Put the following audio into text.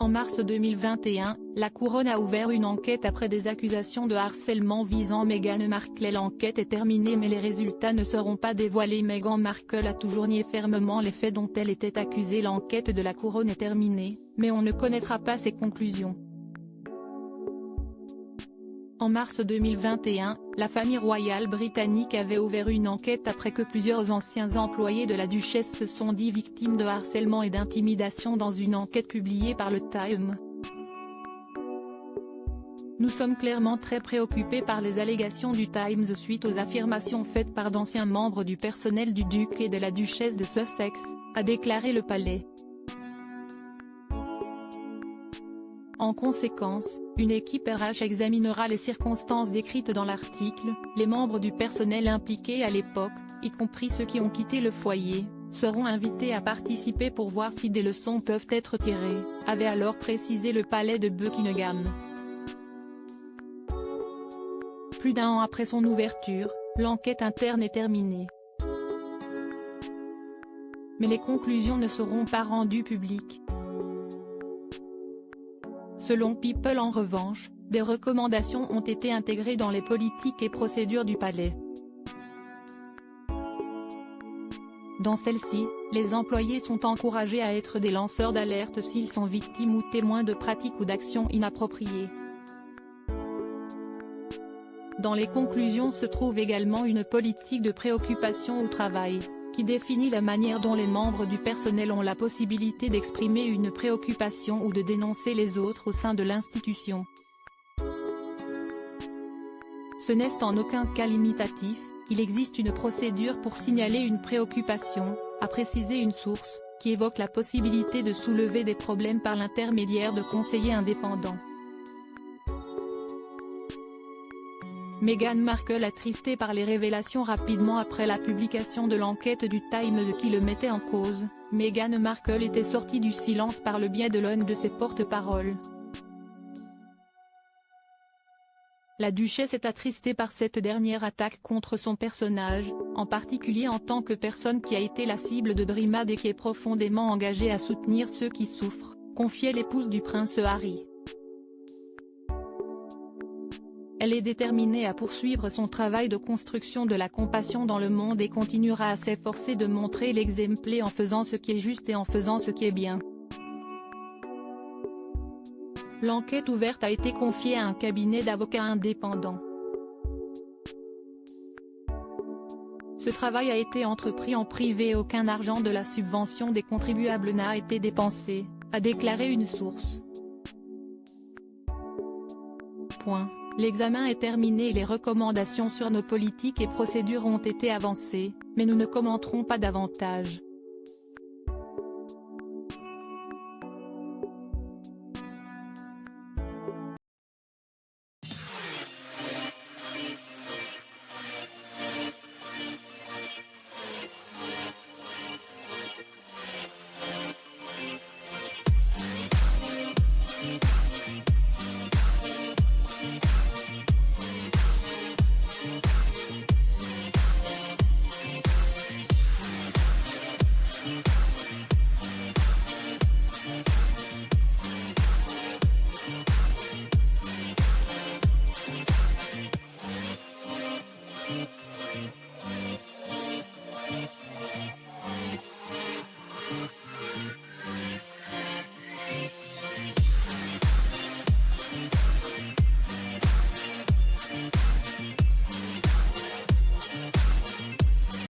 mars 2021, la Couronne a ouvert une enquête après des accusations de harcèlement visant Meghan Markle. L'enquête est terminée mais les résultats ne seront pas dévoilés. Meghan Markle a toujours nié fermement les faits dont elle était accusée. L'enquête de la Couronne est terminée, mais on ne connaîtra pas ses conclusions. En mars 2021, la famille royale britannique avait ouvert une enquête après que plusieurs anciens employés de la duchesse se sont dits victimes de harcèlement et d'intimidation dans une enquête publiée par le Time. Nous sommes clairement très préoccupés par les allégations du Times suite aux affirmations faites par d'anciens membres du personnel du duc et de la duchesse de Sussex, a déclaré le palais. En conséquence, une équipe RH examinera les circonstances décrites dans l'article. Les membres du personnel impliqués à l'époque, y compris ceux qui ont quitté le foyer, seront invités à participer pour voir si des leçons peuvent être tirées, avait alors précisé le palais de Buckingham. Plus d'un an après son ouverture, l'enquête interne est terminée. Mais les conclusions ne seront pas rendues publiques. Selon People en revanche, des recommandations ont été intégrées dans les politiques et procédures du palais. Dans celles-ci, les employés sont encouragés à être des lanceurs d'alerte s'ils sont victimes ou témoins de pratiques ou d'actions inappropriées. Dans les conclusions se trouve également une politique de préoccupation au travail, qui définit la manière dont les membres du personnel ont la possibilité d'exprimer une préoccupation ou de dénoncer les autres au sein de l'institution. Ce n'est en aucun cas limitatif, il existe une procédure pour signaler une préoccupation, a précisé une source, qui évoque la possibilité de soulever des problèmes par l'intermédiaire de conseillers indépendants. Meghan Markle attristée par les révélations rapidement après la publication de l'enquête du Times qui le mettait en cause, Meghan Markle était sortie du silence par le biais de l'un de ses porte-paroles. La duchesse est attristée par cette dernière attaque contre son personnage, en particulier en tant que personne qui a été la cible de brimades et qui est profondément engagée à soutenir ceux qui souffrent, confiait l'épouse du prince Harry. Elle est déterminée à poursuivre son travail de construction de la compassion dans le monde et continuera à s'efforcer de montrer l'exemple en faisant ce qui est juste et en faisant ce qui est bien. L'enquête ouverte a été confiée à un cabinet d'avocats indépendant. Ce travail a été entrepris en privé et aucun argent de la subvention des contribuables n'a été dépensé, a déclaré une source. L'examen est terminé et les recommandations sur nos politiques et procédures ont été avancées, mais nous ne commenterons pas davantage.